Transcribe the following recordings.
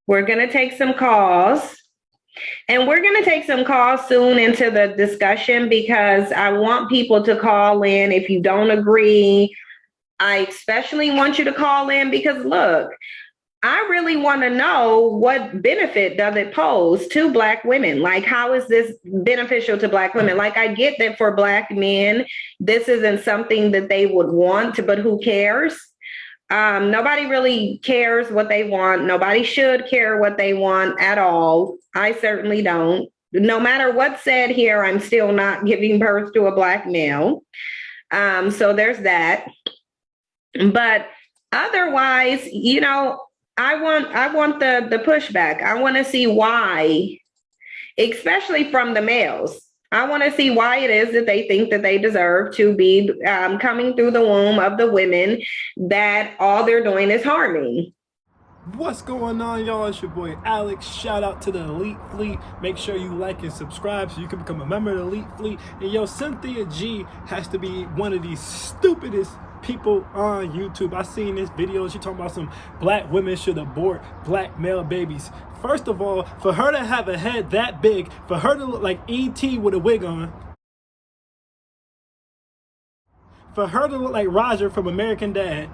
We're going to take some calls. And we're going to take some calls soon into the discussion because I want people to call in. If you don't agree, I especially want you to call in because, look, I really want to know what benefit does it pose to Black women? Like, how is this beneficial to Black women? Like, I get that for Black men, this isn't something that they would want, but who cares? Nobody really cares what they want. Nobody should care what they want at all. I certainly don't. No matter what's said here, I'm still not giving birth to a Black male. So there's that. But otherwise, you know, I want the pushback. I want to see why, especially from the males. I want to see why it is that they think that they deserve to be coming through the womb of the women that all they're doing is harming. What's going on, y'all? It's your boy Alex. Shout out to the Elite Fleet. Make sure you like and subscribe so you can become a member of the Elite Fleet. And yo, Cynthia G has to be one of these stupidest people on YouTube. I seen this video. She talking about some Black women should abort Black male babies. First of all, for her to have a head that big, for her to look like E.T. with a wig on, for her to look like Roger from American Dad,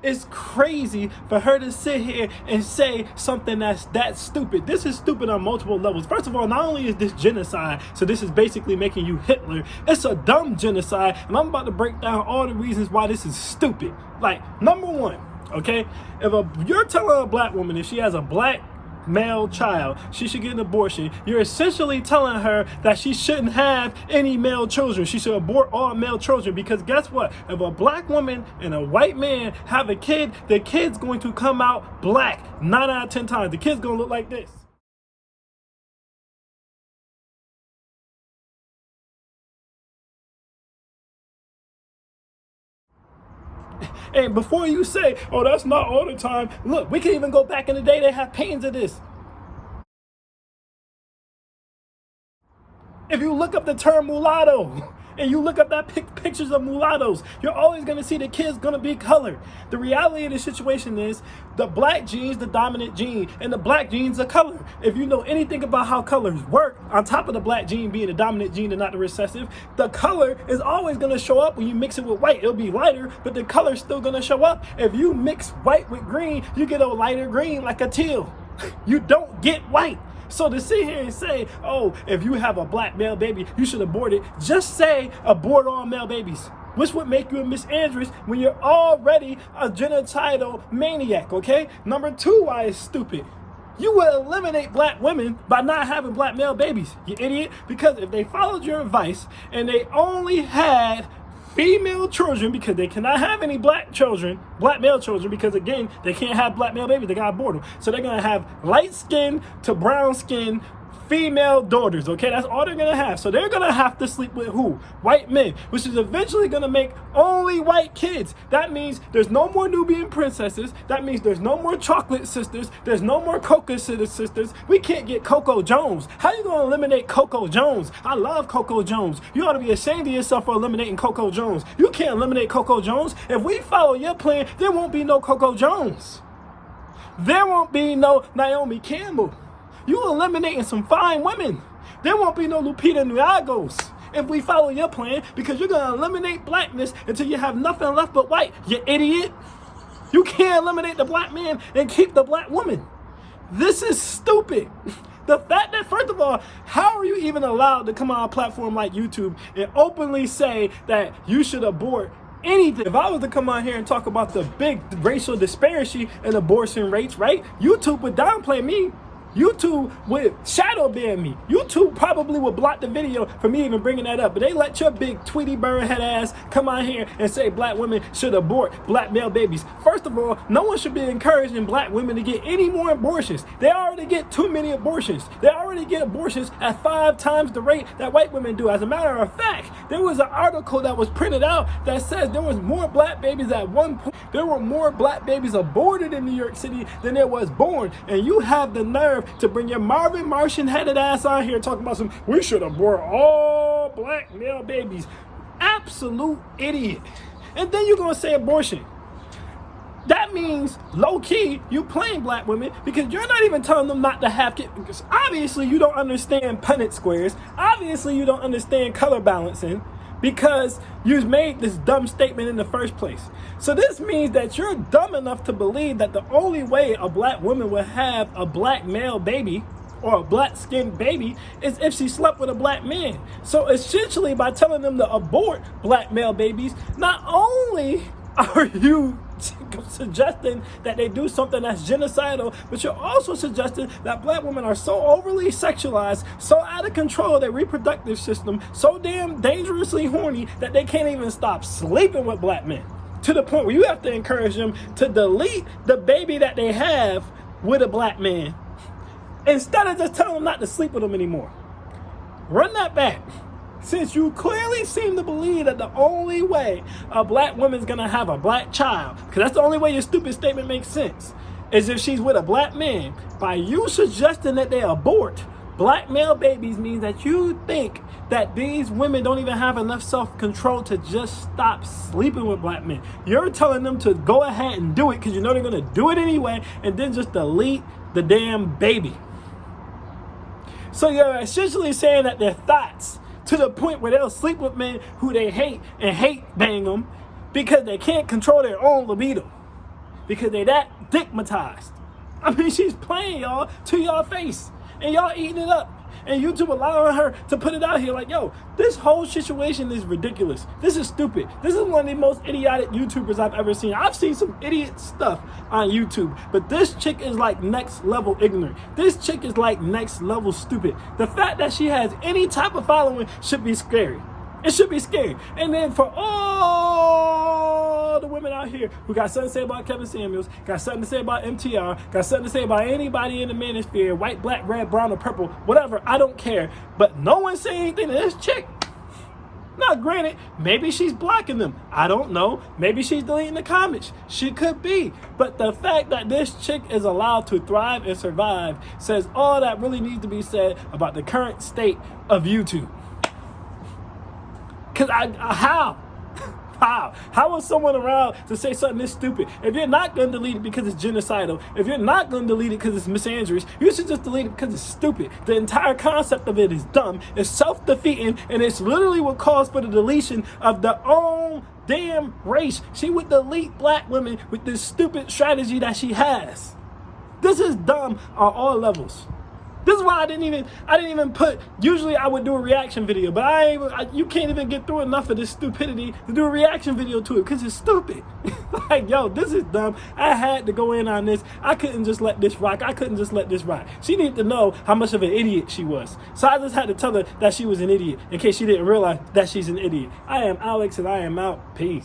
it's crazy for her to sit here and say something that's that stupid. This is stupid on multiple levels. First of all, not only is this genocide, so this is basically making you Hitler, it's a dumb genocide, and I'm about to break down all the reasons why this is stupid. Like, number one, okay, you're telling a Black woman if she has a Black male child she should get an abortion, you're essentially telling her that she shouldn't have any male children. She should abort all male children, because guess what? If a Black woman and a white man have a kid, the kid's going to come out Black 9 out of 10 times. The kid's gonna look like this. And before you say, oh, that's not all the time, look, we can even go back in the day. They have paintings of this. If you look up the term mulatto and you look up that pictures of mulattoes, you're always going to see the kid's going to be colored. The reality of the situation is the Black gene's the dominant gene and the Black gene's the color. If you know anything about how colors work, on top of the Black gene being the dominant gene and not the recessive, the color is always going to show up when you mix it with white. It'll be lighter, but the color's still going to show up. If you mix white with green, you get a lighter green like a teal. You don't get white. So to sit here and say, oh, if you have a Black male baby, you should abort it, just say abort all male babies, which would make you a misandrous when you're already a genocidal maniac, okay? Number two, why it's stupid. You would eliminate Black women by not having Black male babies, you idiot. Because if they followed your advice and they only had female children, because they cannot have any Black male children, because again, they can't have Black male babies, they gotta abort them. So they're gonna have light skin to brown skin female daughters, okay? That's all they're gonna have. So they're gonna have to sleep with who? White men, which is eventually gonna make only white kids. That means there's no more Nubian princesses. That means there's no more chocolate sisters. There's no more Cocoa sisters. We can't get Coco Jones. How you gonna eliminate Coco Jones? I love Coco Jones. You ought to be ashamed of yourself for eliminating Coco Jones. You can't eliminate Coco Jones. If we follow your plan, there won't be no Coco Jones. There won't be no Naomi Campbell. You eliminating some fine women. There won't be no Lupita Nyong'os if we follow your plan, because you're going to eliminate Blackness until you have nothing left but white, you idiot. You can't eliminate the Black man and keep the Black woman. This is stupid. The fact that, first of all, how are you even allowed to come on a platform like YouTube and openly say that you should abort anything? If I was to come on here and talk about the big racial disparity in abortion rates, right? YouTube would downplay me. YouTube would shadow ban me. YouTube probably would block the video for me even bringing that up. But they let your big Tweety Bird head ass come on here and say Black women should abort Black male babies. First of all, no one should be encouraging Black women to get any more abortions. They already get too many abortions. They already get abortions at 5 times the rate that white women do. As a matter of fact, there was an article that was printed out that says there was more Black babies at one point. There were more Black babies aborted in New York City than there was born. And you have the nerve to bring your Marvin Martian headed ass on here talking about we should abort all Black male babies. absolute idiot. And then you're going to say abortion. That means, low-key, you playing black women because you're not even telling them not to have kids. Because obviously, you don't understand Punnett squares. Obviously, you don't understand color balancing because you made this dumb statement in the first place. So this means that you're dumb enough to believe that the only way a black woman would have a black male baby or a black-skinned baby is if she slept with a black man. So essentially, by telling them to abort black male babies, not only are you suggesting that they do something that's genocidal, but you're also suggesting that black women are so overly sexualized, so out of control, their reproductive system, so damn dangerously horny that they can't even stop sleeping with black men, to the point where you have to encourage them to delete the baby that they have with a black man instead of just telling them not to sleep with them anymore. Run that back. Since you clearly seem to believe that the only way a black woman's gonna have a black child, because that's the only way your stupid statement makes sense, is if she's with a black man, by you suggesting that they abort black male babies means that you think that these women don't even have enough self-control to just stop sleeping with black men. You're telling them to go ahead and do it because you know they're gonna do it anyway, and then just delete the damn baby. So you're essentially saying that their thoughts, to the point where they'll sleep with men who they hate and hate bang them because they can't control their own libido. Because they that stigmatized. I mean, she's playing y'all to y'all face. And y'all eating it up. And YouTube allowing her to put it out here like, yo, this whole situation is ridiculous. This is stupid. This is one of the most idiotic YouTubers I've ever seen. I've seen some idiot stuff on YouTube, but this chick is like next level ignorant. This chick is like next level stupid. The fact that she has any type of following should be scary. It should be scary. And then for all the women out here who got something to say about Kevin Samuels, got something to say about MTR, got something to say about anybody in the manosphere, white, black, red, brown, or purple, whatever, I don't care. But no one say anything to this chick. Now, granted, maybe she's blocking them. I don't know. Maybe she's deleting the comments. She could be. But the fact that this chick is allowed to thrive and survive says all that really needs to be said about the current state of YouTube. Because how? How is someone around to say something this stupid? If you're not going to delete it because it's genocidal, if you're not going to delete it because it's misandrous, you should just delete it because it's stupid. The entire concept of it is dumb, it's self-defeating, and it's literally what calls for the deletion of the own damn race. She would delete black women with this stupid strategy that she has. This is dumb on all levels. This is why I didn't even put, usually I would do a reaction video, but you can't even get through enough of this stupidity to do a reaction video to it because it's stupid. Like, yo, this is dumb. I had to go in on this. I couldn't just let this rock. She needed to know how much of an idiot she was. So I just had to tell her that she was an idiot in case she didn't realize that she's an idiot. I am Alex and I am out. Peace.